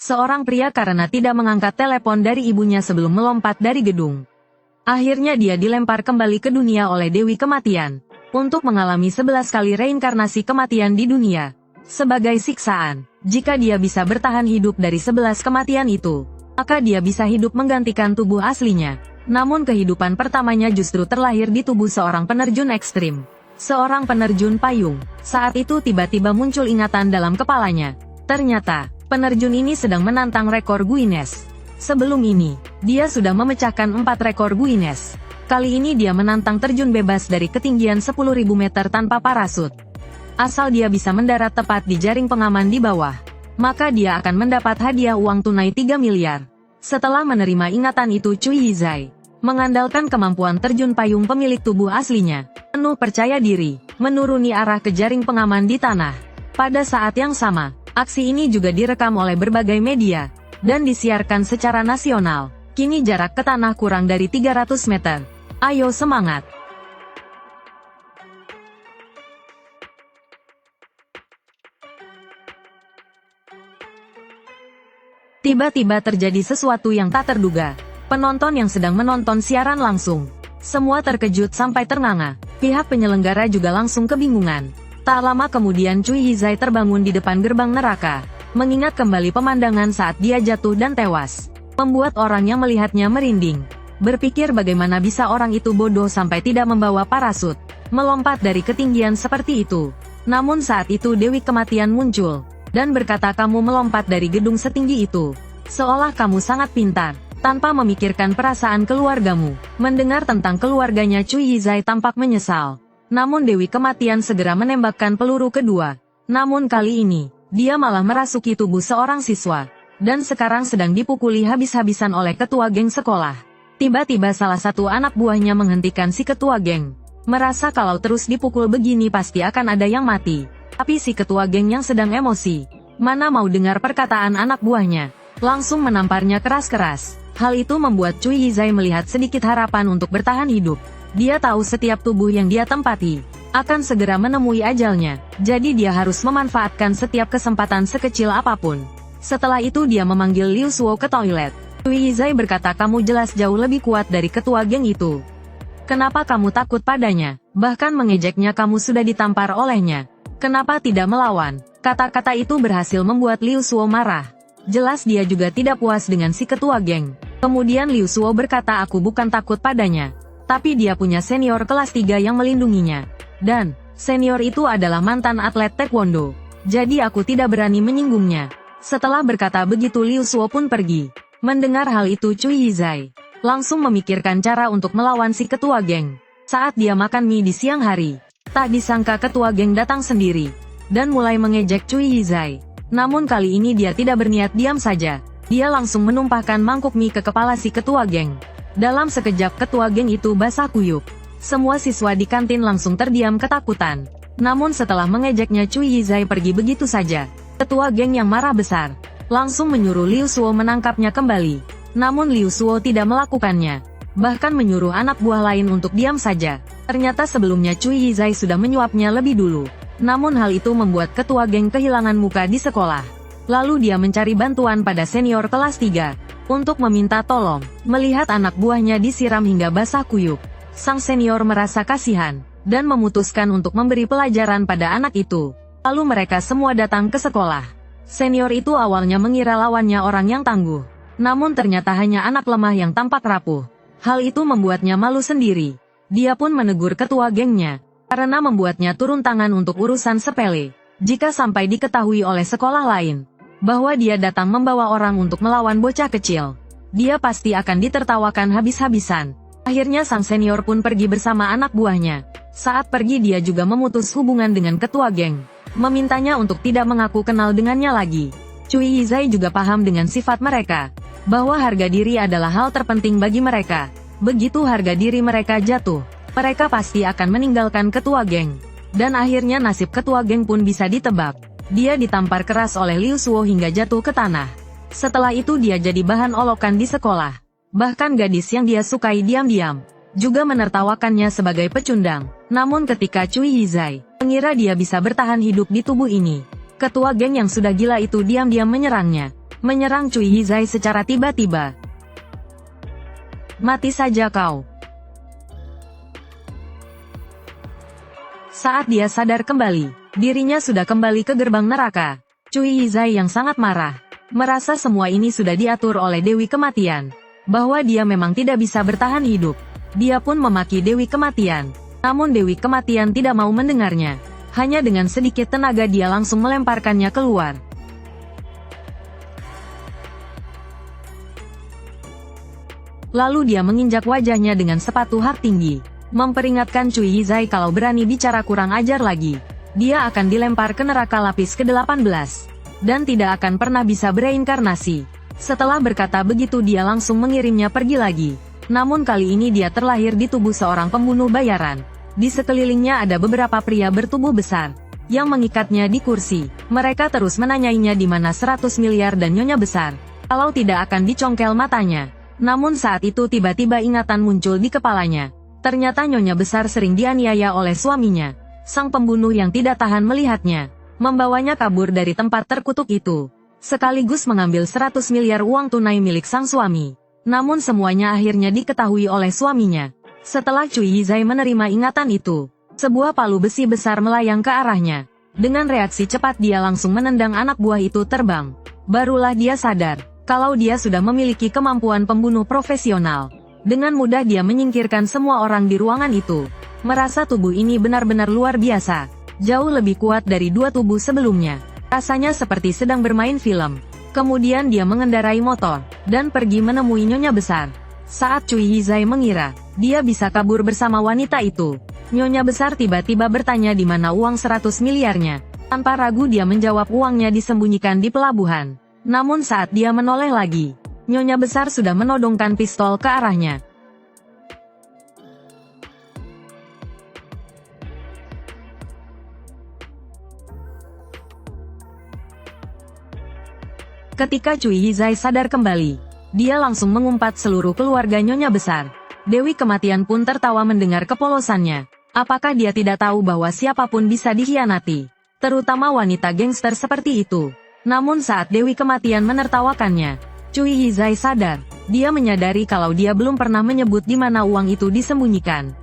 seorang pria karena tidak mengangkat telepon dari ibunya sebelum melompat dari gedung. Akhirnya dia dilempar kembali ke dunia oleh Dewi Kematian, untuk mengalami 11 kali reinkarnasi kematian di dunia. Sebagai siksaan, jika dia bisa bertahan hidup dari 11 kematian itu, maka dia bisa hidup menggantikan tubuh aslinya. Namun kehidupan pertamanya justru terlahir di tubuh seorang penerjun ekstrim. Seorang penerjun payung. Saat itu tiba-tiba muncul ingatan dalam kepalanya. Ternyata, penerjun ini sedang menantang rekor Guinness. Sebelum ini, dia sudah memecahkan 4 rekor Guinness. Kali ini dia menantang terjun bebas dari ketinggian 10.000 meter tanpa parasut. Asal dia bisa mendarat tepat di jaring pengaman di bawah, maka dia akan mendapat hadiah uang tunai 3 miliar. Setelah menerima ingatan itu, Cui Yizai mengandalkan kemampuan terjun payung pemilik tubuh aslinya, penuh percaya diri, menuruni arah ke jaring pengaman di tanah. Pada saat yang sama, aksi ini juga direkam oleh berbagai media, dan disiarkan secara nasional. Kini jarak ke tanah kurang dari 300 meter. Ayo semangat! Tiba-tiba terjadi sesuatu yang tak terduga. Penonton yang sedang menonton siaran langsung, semua terkejut sampai ternganga. Pihak penyelenggara juga langsung kebingungan. Tak lama kemudian Cui Yizai terbangun di depan gerbang neraka, mengingat kembali pemandangan saat dia jatuh dan tewas. Membuat orang yang melihatnya merinding. Berpikir bagaimana bisa orang itu bodoh sampai tidak membawa parasut, melompat dari ketinggian seperti itu. Namun saat itu Dewi Kematian muncul, dan berkata, kamu melompat dari gedung setinggi itu, seolah kamu sangat pintar, tanpa memikirkan perasaan keluargamu. Mendengar tentang keluarganya, Cui Yizai tampak menyesal. Namun Dewi Kematian segera menembakkan peluru kedua. Namun kali ini, dia malah merasuki tubuh seorang siswa, dan sekarang sedang dipukuli habis-habisan oleh ketua geng sekolah. Tiba-tiba salah satu anak buahnya menghentikan si ketua geng. Merasa kalau terus dipukul begini pasti akan ada yang mati. Tapi si ketua geng yang sedang emosi, mana mau dengar perkataan anak buahnya, langsung menamparnya keras-keras. Hal itu membuat Cui Yizai melihat sedikit harapan untuk bertahan hidup. Dia tahu setiap tubuh yang dia tempati akan segera menemui ajalnya, jadi dia harus memanfaatkan setiap kesempatan sekecil apapun. Setelah itu dia memanggil Liu Suo ke toilet. Cui Yizai berkata, kamu jelas jauh lebih kuat dari ketua geng itu. Kenapa kamu takut padanya? Bahkan mengejeknya kamu sudah ditampar olehnya. Kenapa tidak melawan? Kata-kata itu berhasil membuat Liu Suo marah. Jelas dia juga tidak puas dengan si ketua geng. Kemudian Liu Suo berkata, aku bukan takut padanya, tapi dia punya senior kelas 3 yang melindunginya. Dan, senior itu adalah mantan atlet taekwondo. Jadi aku tidak berani menyinggungnya. Setelah berkata begitu Liu Suo pun pergi. Mendengar hal itu Cui Yizai langsung memikirkan cara untuk melawan si ketua geng. Saat dia makan mie di siang hari, tak disangka ketua geng datang sendiri, dan mulai mengejek Cui Yizai. Namun kali ini dia tidak berniat diam saja. Dia langsung menumpahkan mangkuk mie ke kepala si ketua geng. Dalam sekejap ketua geng itu basah kuyup. Semua siswa di kantin langsung terdiam ketakutan. Namun setelah mengejeknya Cui Yizai pergi begitu saja. Ketua geng yang marah besar langsung menyuruh Liu Suo menangkapnya kembali. Namun Liu Suo tidak melakukannya. Bahkan menyuruh anak buah lain untuk diam saja. Ternyata sebelumnya Cui Yizai sudah menyuapnya lebih dulu. Namun hal itu membuat ketua geng kehilangan muka di sekolah. Lalu dia mencari bantuan pada senior kelas 3 untuk meminta tolong. Melihat anak buahnya disiram hingga basah kuyup, sang senior merasa kasihan dan memutuskan untuk memberi pelajaran pada anak itu. Lalu mereka semua datang ke sekolah. Senior itu awalnya mengira lawannya orang yang tangguh, namun ternyata hanya anak lemah yang tampak rapuh. Hal itu membuatnya malu sendiri. Dia pun menegur ketua gengnya, karena membuatnya turun tangan untuk urusan sepele. Jika sampai diketahui oleh sekolah lain bahwa dia datang membawa orang untuk melawan bocah kecil, dia pasti akan ditertawakan habis-habisan. Akhirnya sang senior pun pergi bersama anak buahnya. Saat pergi dia juga memutus hubungan dengan ketua geng, memintanya untuk tidak mengaku kenal dengannya lagi. Cui Yizai juga paham dengan sifat mereka, bahwa harga diri adalah hal terpenting bagi mereka. Begitu harga diri mereka jatuh, mereka pasti akan meninggalkan ketua geng. Dan akhirnya nasib ketua geng pun bisa ditebak. Dia ditampar keras oleh Liu Suo hingga jatuh ke tanah. Setelah itu dia jadi bahan olokan di sekolah. Bahkan gadis yang dia sukai diam-diam juga menertawakannya sebagai pecundang. Namun ketika Cui Yizai mengira dia bisa bertahan hidup di tubuh ini, ketua geng yang sudah gila itu diam-diam menyerangnya. menyerang Cui Yizai secara tiba-tiba. Mati saja kau. Saat dia sadar kembali, dirinya sudah kembali ke gerbang neraka. Cui Yizai yang sangat marah, merasa semua ini sudah diatur oleh Dewi Kematian, bahwa dia memang tidak bisa bertahan hidup. Dia pun memaki Dewi Kematian, namun Dewi Kematian tidak mau mendengarnya. Hanya dengan sedikit tenaga dia langsung melemparkannya keluar. Lalu dia menginjak wajahnya dengan sepatu hak tinggi, memperingatkan Cui Yizai kalau berani bicara kurang ajar lagi, dia akan dilempar ke neraka lapis ke-18, dan tidak akan pernah bisa bereinkarnasi. Setelah berkata begitu dia langsung mengirimnya pergi lagi. Namun kali ini dia terlahir di tubuh seorang pembunuh bayaran. Di sekelilingnya ada beberapa pria bertubuh besar, yang mengikatnya di kursi. Mereka terus menanyainya di mana 100 miliar dan nyonya besar, kalau tidak akan dicongkel matanya. Namun saat itu tiba-tiba ingatan muncul di kepalanya. Ternyata nyonya besar sering dianiaya oleh suaminya. Sang pembunuh yang tidak tahan melihatnya, membawanya kabur dari tempat terkutuk itu, sekaligus mengambil 100 miliar uang tunai milik sang suami. Namun semuanya akhirnya diketahui oleh suaminya. Setelah Cui Yizai menerima ingatan itu, sebuah palu besi besar melayang ke arahnya. Dengan reaksi cepat dia langsung menendang anak buah itu terbang. Barulah dia sadar, kalau dia sudah memiliki kemampuan pembunuh profesional. Dengan mudah dia menyingkirkan semua orang di ruangan itu. Merasa tubuh ini benar-benar luar biasa. Jauh lebih kuat dari dua tubuh sebelumnya. Rasanya seperti sedang bermain film. Kemudian dia mengendarai motor, dan pergi menemui nyonya besar. Saat Cui Yizai mengira dia bisa kabur bersama wanita itu, nyonya besar tiba-tiba bertanya di mana uang 100 miliarnya. Tanpa ragu dia menjawab uangnya disembunyikan di pelabuhan. Namun saat dia menoleh lagi, nyonya besar sudah menodongkan pistol ke arahnya. Ketika Cui Yizai sadar kembali, dia langsung mengumpat seluruh keluarga nyonya besar. Dewi Kematian pun tertawa mendengar kepolosannya. Apakah dia tidak tahu bahwa siapapun bisa dikhianati, terutama wanita gangster seperti itu? Namun saat Dewi Kematian menertawakannya, Cui Yizai sadar. Dia menyadari kalau dia belum pernah menyebut di mana uang itu disembunyikan.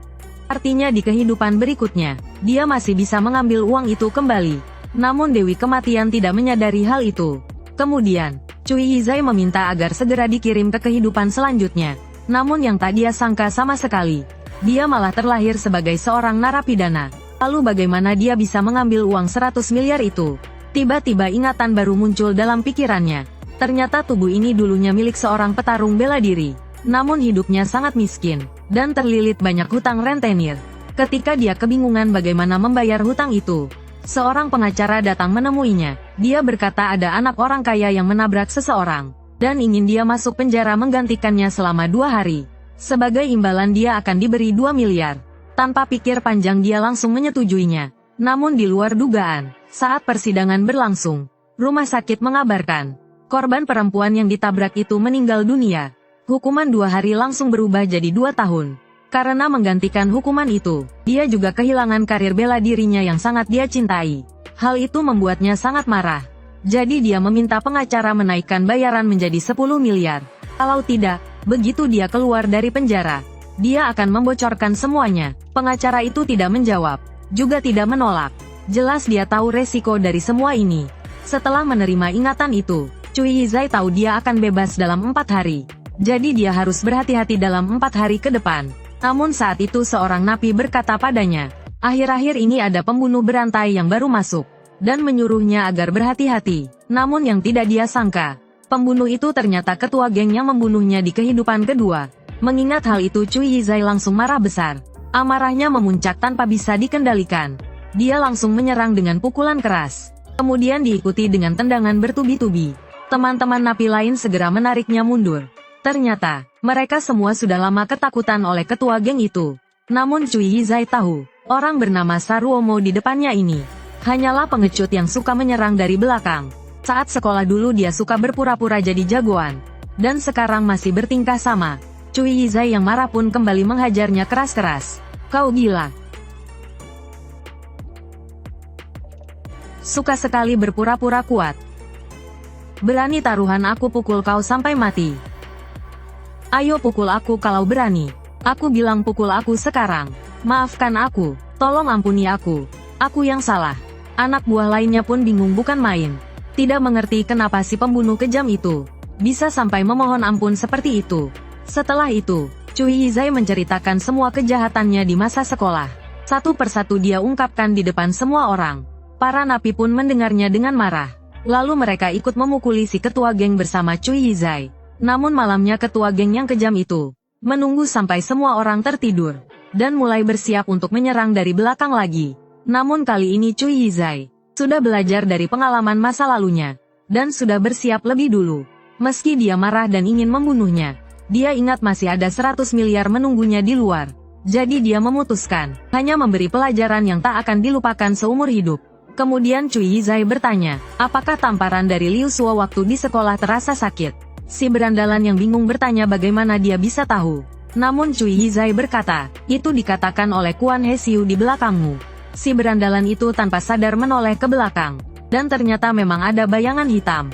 Artinya di kehidupan berikutnya, dia masih bisa mengambil uang itu kembali. Namun Dewi Kematian tidak menyadari hal itu. Kemudian, Cui Yizai meminta agar segera dikirim ke kehidupan selanjutnya. Namun yang tak dia sangka sama sekali, dia malah terlahir sebagai seorang narapidana. Lalu bagaimana dia bisa mengambil uang 100 miliar itu? Tiba-tiba ingatan baru muncul dalam pikirannya. Ternyata tubuh ini dulunya milik seorang petarung bela diri. Namun hidupnya sangat miskin, dan terlilit banyak hutang rentenir. Ketika dia kebingungan bagaimana membayar hutang itu, seorang pengacara datang menemuinya. Dia berkata ada anak orang kaya yang menabrak seseorang, dan ingin dia masuk penjara menggantikannya selama 2 hari. Sebagai imbalan dia akan diberi 2 miliar. Tanpa pikir panjang dia langsung menyetujuinya. Namun di luar dugaan, saat persidangan berlangsung, rumah sakit mengabarkan, korban perempuan yang ditabrak itu meninggal dunia. Hukuman 2 hari langsung berubah jadi 2 tahun. Karena menggantikan hukuman itu, dia juga kehilangan karir bela dirinya yang sangat dia cintai. Hal itu membuatnya sangat marah. Jadi dia meminta pengacara menaikkan bayaran menjadi 10 miliar. Kalau tidak, begitu dia keluar dari penjara, dia akan membocorkan semuanya. Pengacara itu tidak menjawab, juga tidak menolak. Jelas dia tahu resiko dari semua ini. Setelah menerima ingatan itu, Cui Yizai tahu dia akan bebas dalam 4 hari. Jadi dia harus berhati-hati dalam 4 hari ke depan. Namun saat itu seorang napi berkata padanya, akhir-akhir ini ada pembunuh berantai yang baru masuk, dan menyuruhnya agar berhati-hati. Namun yang tidak dia sangka, pembunuh itu ternyata ketua geng yang membunuhnya di kehidupan kedua. Mengingat hal itu Cui Yizai langsung marah besar. Amarahnya memuncak tanpa bisa dikendalikan. Dia langsung menyerang dengan pukulan keras. Kemudian diikuti dengan tendangan bertubi-tubi. Teman-teman napi lain segera menariknya mundur. Ternyata, mereka semua sudah lama ketakutan oleh ketua geng itu. Namun Cui Yizai tahu, orang bernama Saruomo di depannya ini hanyalah pengecut yang suka menyerang dari belakang. Saat sekolah dulu dia suka berpura-pura jadi jagoan, dan sekarang masih bertingkah sama. Cui Yizai yang marah pun kembali menghajarnya keras-keras. Kau gila. Suka sekali berpura-pura kuat. Berani taruhan aku pukul kau sampai mati. Ayo pukul aku kalau berani. Aku bilang pukul aku sekarang. Maafkan aku, tolong ampuni aku. Aku yang salah. Anak buah lainnya pun bingung bukan main. Tidak mengerti kenapa si pembunuh kejam itu bisa sampai memohon ampun seperti itu. Setelah itu, Cui Yizai menceritakan semua kejahatannya di masa sekolah. Satu persatu dia ungkapkan di depan semua orang. Para napi pun mendengarnya dengan marah. Lalu mereka ikut memukuli si ketua geng bersama Cui Yizai. Namun malamnya ketua geng yang kejam itu menunggu sampai semua orang tertidur dan mulai bersiap untuk menyerang dari belakang lagi. Namun kali ini Cui Yizai sudah belajar dari pengalaman masa lalunya dan sudah bersiap lebih dulu. Meski dia marah dan ingin membunuhnya, dia ingat masih ada 100 miliar menunggunya di luar. Jadi dia memutuskan hanya memberi pelajaran yang tak akan dilupakan seumur hidup. Kemudian Cui Yizai bertanya, apakah tamparan dari Liu Suo waktu di sekolah terasa sakit? Si berandalan yang bingung bertanya bagaimana dia bisa tahu. Namun Cui Yizai berkata, itu dikatakan oleh Kuan Hesiu di belakangmu. Si berandalan itu tanpa sadar menoleh ke belakang. Dan ternyata memang ada bayangan hitam.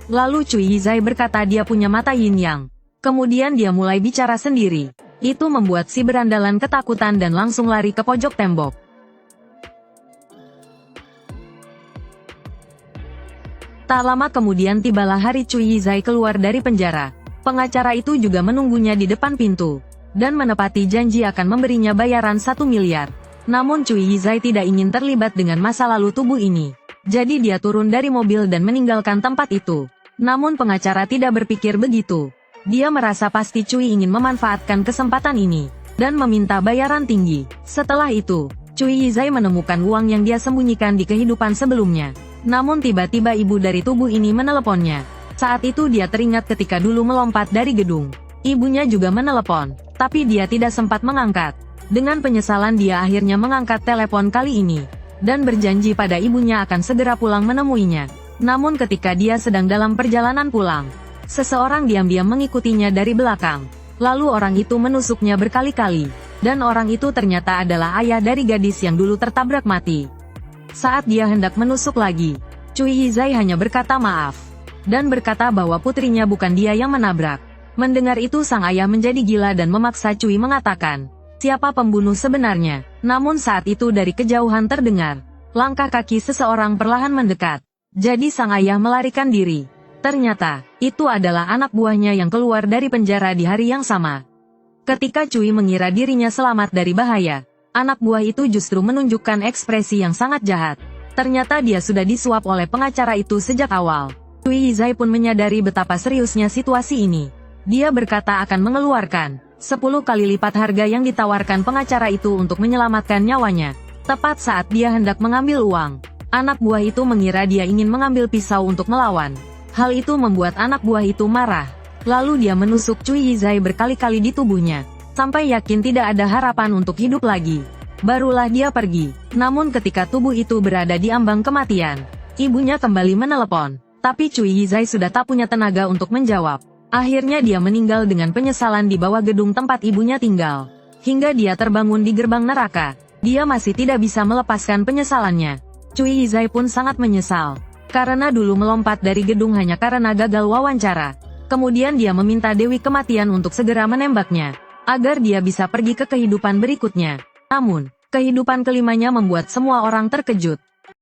Lalu Cui Yizai berkata dia punya mata yin yang. Kemudian dia mulai bicara sendiri. Itu membuat si berandalan ketakutan dan langsung lari ke pojok tembok. Tak lama kemudian tibalah hari Cui Yizai keluar dari penjara. Pengacara itu juga menunggunya di depan pintu, dan menepati janji akan memberinya bayaran 1 miliar. Namun Cui Yizai tidak ingin terlibat dengan masa lalu tubuh ini. Jadi dia turun dari mobil dan meninggalkan tempat itu. Namun pengacara tidak berpikir begitu. Dia merasa pasti Cui ingin memanfaatkan kesempatan ini, dan meminta bayaran tinggi. Setelah itu, Cui Yizai menemukan uang yang dia sembunyikan di kehidupan sebelumnya. Namun tiba-tiba ibu dari tubuh ini meneleponnya. Saat itu dia teringat ketika dulu melompat dari gedung. Ibunya juga menelepon, tapi dia tidak sempat mengangkat. Dengan penyesalan dia akhirnya mengangkat telepon kali ini, dan berjanji pada ibunya akan segera pulang menemuinya. Namun ketika dia sedang dalam perjalanan pulang, seseorang diam-diam mengikutinya dari belakang. Lalu orang itu menusuknya berkali-kali, dan orang itu ternyata adalah ayah dari gadis yang dulu tertabrak mati. Saat dia hendak menusuk lagi, Cui Yizai hanya berkata maaf, dan berkata bahwa putrinya bukan dia yang menabrak. Mendengar itu sang ayah menjadi gila dan memaksa Cui mengatakan, siapa pembunuh sebenarnya. Namun saat itu dari kejauhan terdengar, langkah kaki seseorang perlahan mendekat. Jadi sang ayah melarikan diri. Ternyata, itu adalah anak buahnya yang keluar dari penjara di hari yang sama. Ketika Cui mengira dirinya selamat dari bahaya, anak buah itu justru menunjukkan ekspresi yang sangat jahat. Ternyata dia sudah disuap oleh pengacara itu sejak awal. Cui Yizai pun menyadari betapa seriusnya situasi ini. Dia berkata akan mengeluarkan 10 kali lipat harga yang ditawarkan pengacara itu untuk menyelamatkan nyawanya. Tepat saat dia hendak mengambil uang, anak buah itu mengira dia ingin mengambil pisau untuk melawan. Hal itu membuat anak buah itu marah. Lalu dia menusuk Cui Yizai berkali-kali di tubuhnya, sampai yakin tidak ada harapan untuk hidup lagi. Barulah dia pergi. Namun ketika tubuh itu berada di ambang kematian, ibunya kembali menelepon. Tapi Cui Yizai sudah tak punya tenaga untuk menjawab. Akhirnya dia meninggal dengan penyesalan di bawah gedung tempat ibunya tinggal. Hingga dia terbangun di gerbang neraka, dia masih tidak bisa melepaskan penyesalannya. Cui Yizai pun sangat menyesal, karena dulu melompat dari gedung hanya karena gagal wawancara. Kemudian dia meminta Dewi Kematian untuk segera menembaknya, agar dia bisa pergi ke kehidupan berikutnya. Namun, kehidupan kelimanya membuat semua orang terkejut.